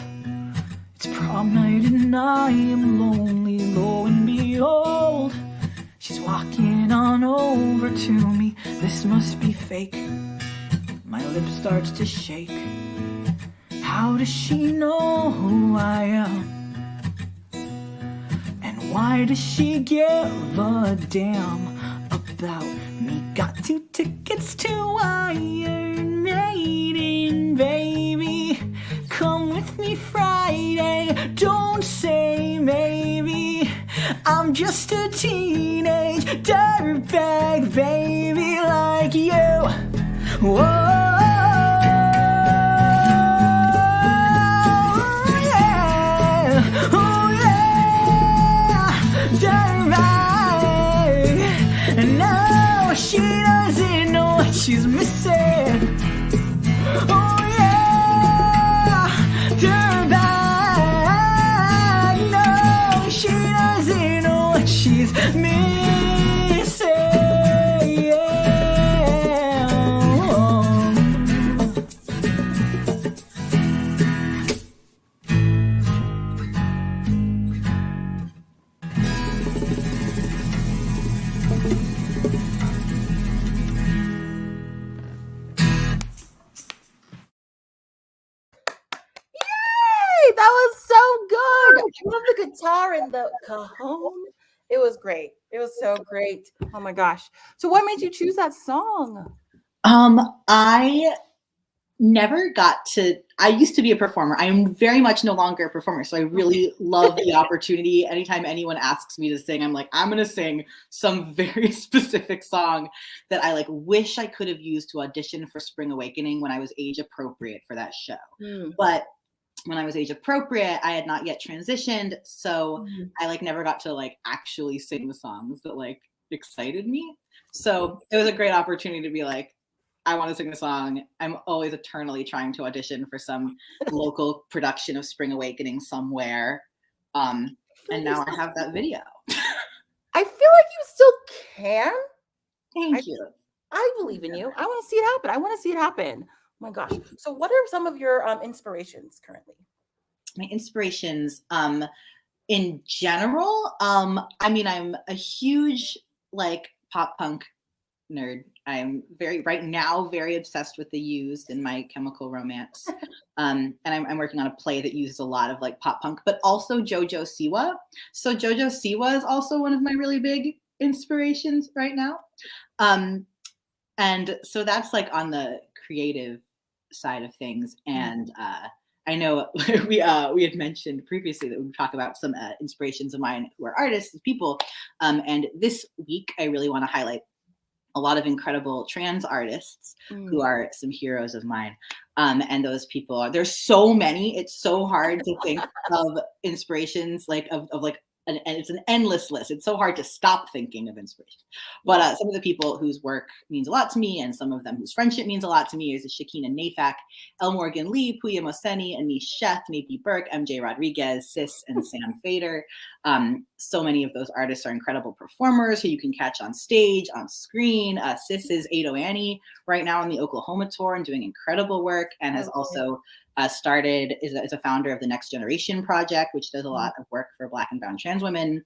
It's prom night and I am lonely, lo and behold. She's walking on over to me. This must be fake. My lip starts to shake. How does she know who I am? And why does she give a damn about me? Got 2 tickets to Iron Maiden, baby. Come with me Friday, don't say maybe. I'm just a teenage dirtbag, baby, like you. Whoa. No, she doesn't know what she's missing. Oh yeah, dirtbag. No, she doesn't know what she's missing. That was so good. I love the guitar and the cajon. It was great. It was so great. Oh my gosh. So what made you choose that song? I never got to, I used to be a performer. I am very much no longer a performer. So I really love the opportunity. Anytime anyone asks me to sing, I'm like, I'm going to sing some very specific song that I like wish I could have used to audition for Spring Awakening when I was age appropriate for that show. But when I was age appropriate, I had not yet transitioned. So I like never got to like actually sing the songs that like excited me. So it was a great opportunity to be like, I want to sing a song. I'm always eternally trying to audition for some local production of Spring Awakening somewhere. And now I have that video. I feel like you still can. Thank you. I believe in you. I want to see it happen. I want to see it happen. Oh my gosh. So what are some of your inspirations currently? My inspirations, in general, I mean, I'm a huge like pop punk nerd. I'm right now very obsessed with The Used in My Chemical Romance. And I'm working on a play that uses a lot of like pop punk, but also Jojo Siwa. So Jojo Siwa is also one of my really big inspirations right now. And so that's like on the creative side of things. And I know we had mentioned previously that we would talk about some inspirations of mine who are artists, people. And this week, I really want to highlight a lot of incredible trans artists who are some heroes of mine. And those people, there's so many. It's so hard to think of inspirations like of like, and it's an endless list. It's so hard to stop thinking of inspiration. But some of the people whose work means a lot to me, and some of them whose friendship means a lot to me, is Shakina Nafak, El Morgan Lee, Puya Moseni, Anish Sheth, Napi Burke, MJ Rodriguez, Sis, and Sam Fader. So many of those artists are incredible performers who you can catch on stage, on screen. Sis is Ado Annie right now on the Oklahoma tour and doing incredible work, and has also is a founder of the Next Generation Project, which does a lot of work for Black and brown trans women.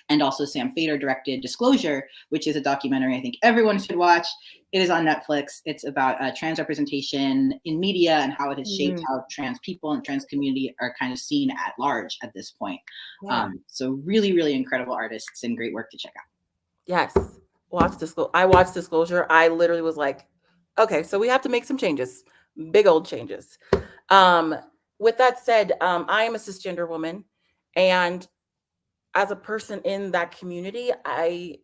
And also Sam Fader directed Disclosure, which is a documentary I think everyone should watch. It is on Netflix. It's about trans representation in media and how it has shaped how trans people and trans community are kind of seen at large at this point. So really, really incredible artists and great work to check out. Yes. I watched Disclosure. I literally was like, okay, so we have to make some changes, big old changes. With that said, I am a cisgender woman, and as a person in that community, I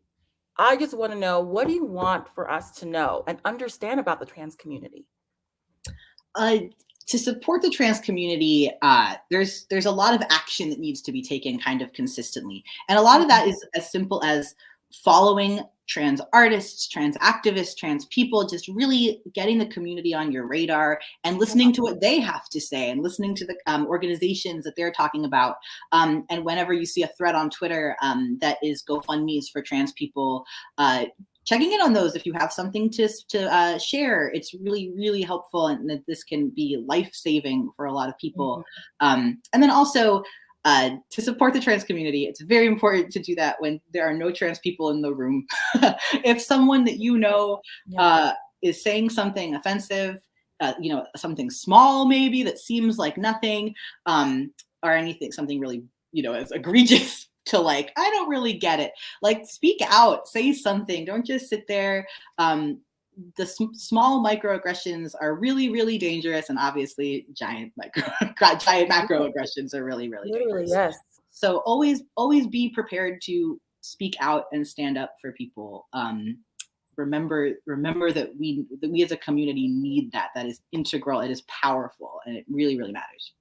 just want to know, what do you want for us to know and understand about the trans community? To support the trans community, there's a lot of action that needs to be taken kind of consistently. And a lot of that is as simple as following trans artists, trans activists, trans people, just really getting the community on your radar and listening to what they have to say and listening to the organizations that they're talking about. And whenever you see a thread on Twitter that is GoFundMe's for trans people, checking in on those if you have something to share. It's really, really helpful, and that this can be life-saving for a lot of people. And then also, to support the trans community, it's very important to do that when there are no trans people in the room. If someone that you know is saying something offensive, something small maybe that seems like nothing, or anything, something really, as egregious to like, I don't really get it. Like, speak out, say something. Don't just sit there. The small microaggressions are really, really dangerous, and obviously giant macroaggressions are really, really dangerous. Yes. So always be prepared to speak out and stand up for people. Remember that we as a community need that. That is integral. It is powerful, and it really, really matters.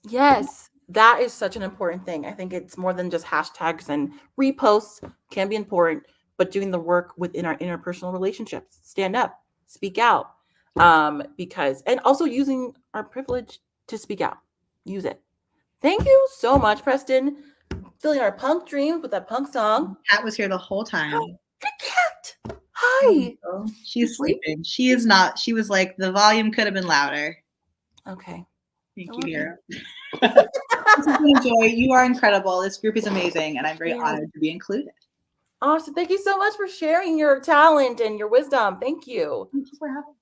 Yes, that is such an important thing. I think it's more than just hashtags and reposts can be important, but doing the work within our interpersonal relationships. Stand up, speak out, and also using our privilege to speak out. Use it. Thank you so much, Preston. Filling our punk dreams with that punk song. Cat was here the whole time. The cat. Hi. Oh, she's sleeping. She is not. She was like, the volume could have been louder. Okay. Thank you, Hero. Enjoy. You are incredible. This group is amazing, and I'm very honored to be included. Awesome. Thank you so much for sharing your talent and your wisdom. Thank you. Thank you for having me.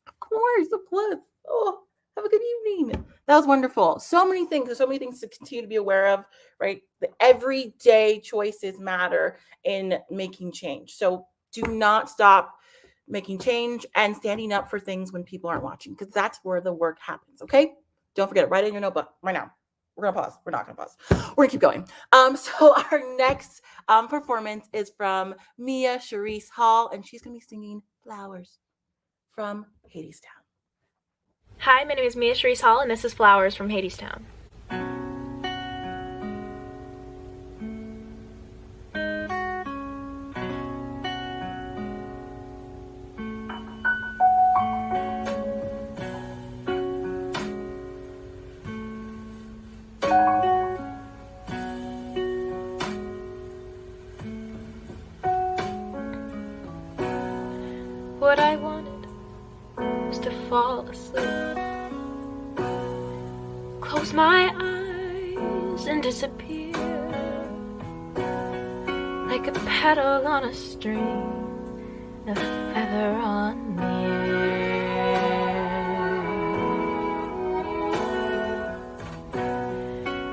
Of course. A plus. Oh, have a good evening. That was wonderful. So many things. There's so many things to continue to be aware of, right? The everyday choices matter in making change. So do not stop making change and standing up for things when people aren't watching, because that's where the work happens. Okay? Don't forget it. Write it in your notebook right now. We're going to pause. We're not going to pause. We're going to keep going. So our next performance is from Miah Cherise Hall, and she's going to be singing Flowers from Hadestown. Hi, my name is Miah Cherise Hall, and this is Flowers from Hadestown. What I wanted was to fall asleep, close my eyes and disappear like a petal on a string, a feather on the air.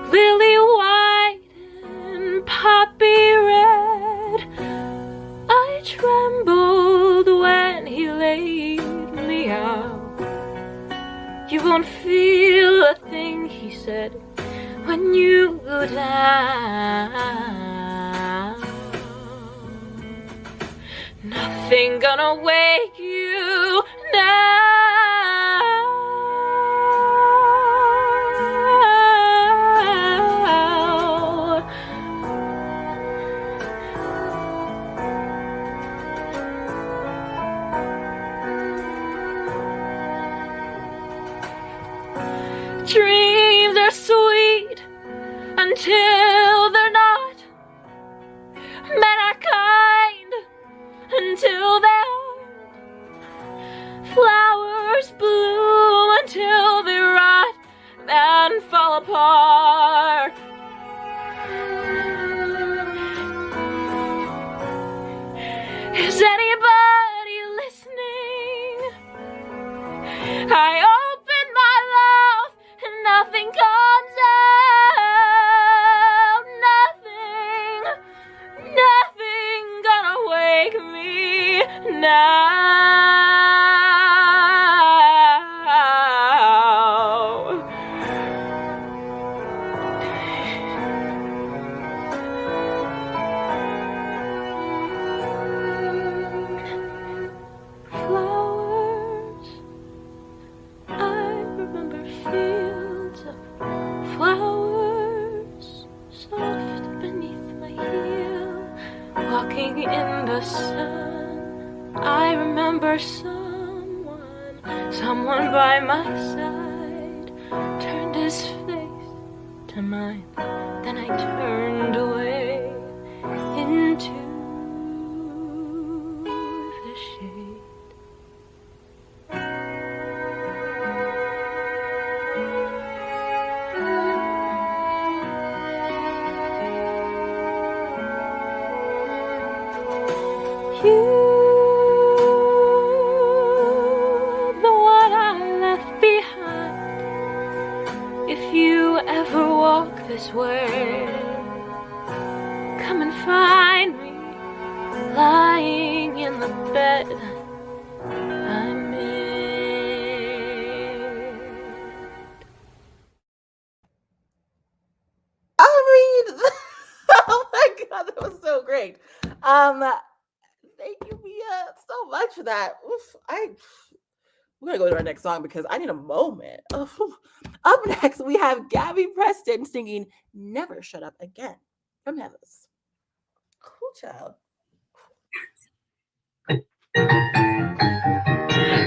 Lily white and poppy red, I trembled when he laid me out. You won't feel a thing, he said, when you go down. Nothing gonna wake you now. Dreams are sweet until they're not. Men are kind until they aren't. Flowers bloom until they rot and fall apart. Is anybody listening? I open my mouth and nothing comes out. Nothing gonna wake me now. Flowers, I remember fields of flowers, soft beneath my heel, walking in the sun. I remember someone by my side, turned his face to mine, then I turned away into the shade. You, the one I left behind. If you ever walk this way, come and find me lying in the bed I'm in. I mean, oh my God, that was so great. Thank you, Miah, so much for that. Oof, we're gonna go to our next song because I need a moment. Up next, we have Gabby Preston singing "Never Shut Up Again" from Tavis. Cool child.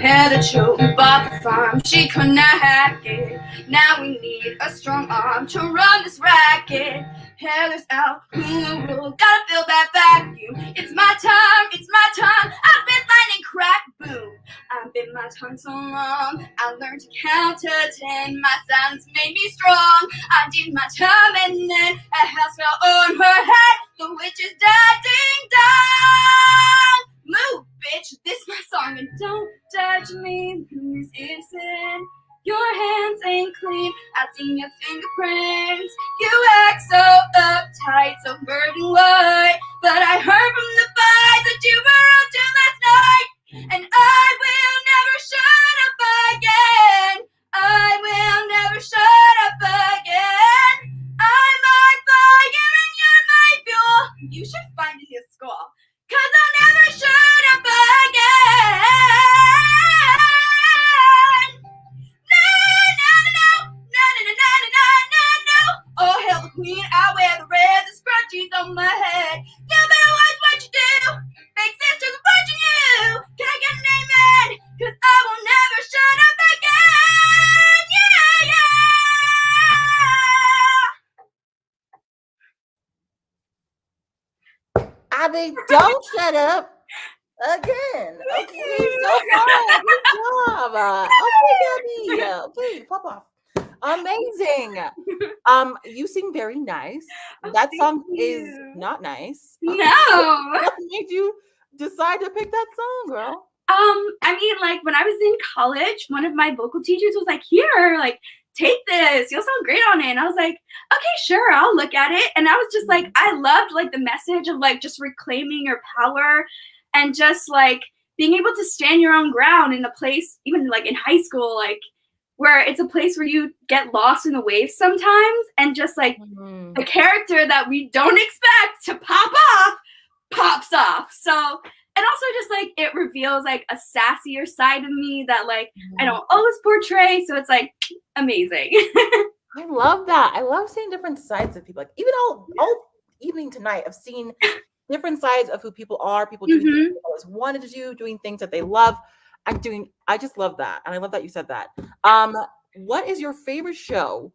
Heather Choten bought the farm, she could not hack it. Now we need a strong arm to run this racket. Heather's out, who will rule? Gotta fill that vacuum. It's my time, I've been lightning crack, boom. I've been my tongue so long, I learned to count to 10. My silence made me strong, I did my time and then a house fell on her head. The witches died, ding dong. Move, bitch, this my song and don't judge me. This isn't. Your hands ain't clean, I've seen your fingerprints. You act so uptight, so burden white. But I heard from the vibes that you were up till last night. And I will never shut up again. I will never shut up again. I'm my fire and you're my fuel. You should find a new Gabby, don't shut up again. Okay, so far. Good job. Okay, Gabby. Okay, pop off. Amazing. You sing very nice. That song is not nice. No. What made you decide to pick that song, girl? I mean, like when I was in college, one of my vocal teachers was like, "Here, like take this. You'll sound great on it." And I was like, "Okay, sure, I'll look at it." And I was just like, I loved like the message of like just reclaiming your power and just like being able to stand your own ground in a place, even like in high school, like where it's a place where you get lost in the waves sometimes, and just like the character that we don't expect to pop off pops off. So. And also just like it reveals like a sassier side of me that like I don't always portray. So it's like amazing. I love that. I love seeing different sides of people. Like even all evening tonight, I've seen different sides of who people are. People doing things they always wanted to do, doing things that they love. I just love that. And I love that you said that. What is your favorite show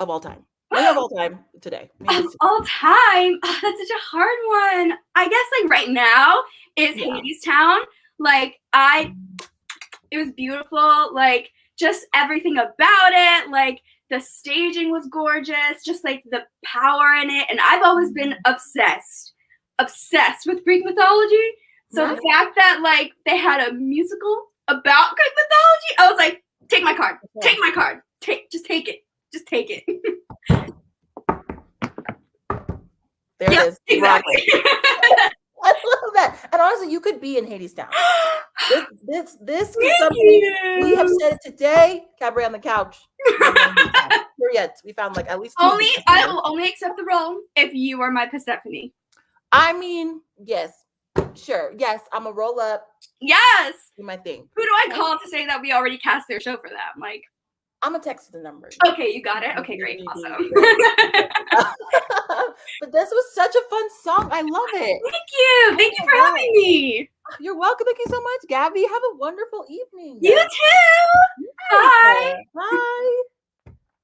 of all time? Of all time today. Of all time? Oh, that's such a hard one. I guess like right now is Hadestown. Like it was beautiful. Like just everything about it. Like the staging was gorgeous. Just like the power in it. And I've always been obsessed with Greek mythology. So the fact that like they had a musical about Greek mythology, I was like, take my card. Take my card. Just take it. Just take it. There it is. Exactly. I love that. And honestly, you could be in Hadestown. This is something we have said today. Cabaret on the couch. Here yet. We found like at least I will only accept the role if you are my Persephone. I mean, yes. Sure. Yes, I'm a roll up. Yes. Do my thing. Who do I call to say that we already cast their show for them? Like I'm gonna text the number. Okay, you got it. Okay, great. Awesome. But this was such a fun song. I love it. Thank you. Thank you for having me. You're welcome. Thank you so much, Gabby. Have a wonderful evening. You too. Bye. Bye.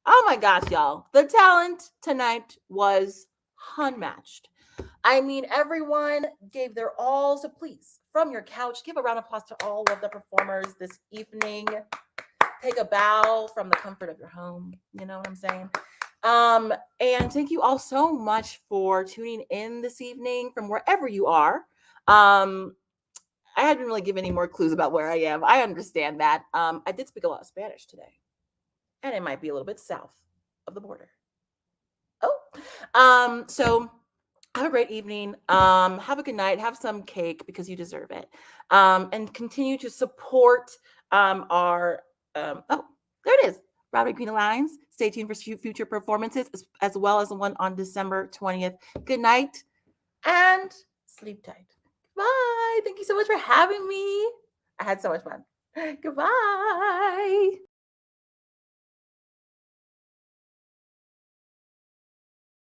Oh my gosh, y'all. The talent tonight was unmatched. I mean, everyone gave their all. So please, from your couch, give a round of applause to all of the performers this evening. Take a bow from the comfort of your home. You know what I'm saying? And thank you all so much for tuning in this evening from wherever you are. I hadn't really given any more clues about where I am. I understand that. I did speak a lot of Spanish today, and it might be a little bit south of the border. So have a great evening. Have a good night. Have some cake because you deserve it. And continue to support our there it is. Broadway Green Alliance. Stay tuned for future performances as well as the one on December 20th. Good night and sleep tight. Bye. Thank you so much for having me. I had so much fun. Goodbye.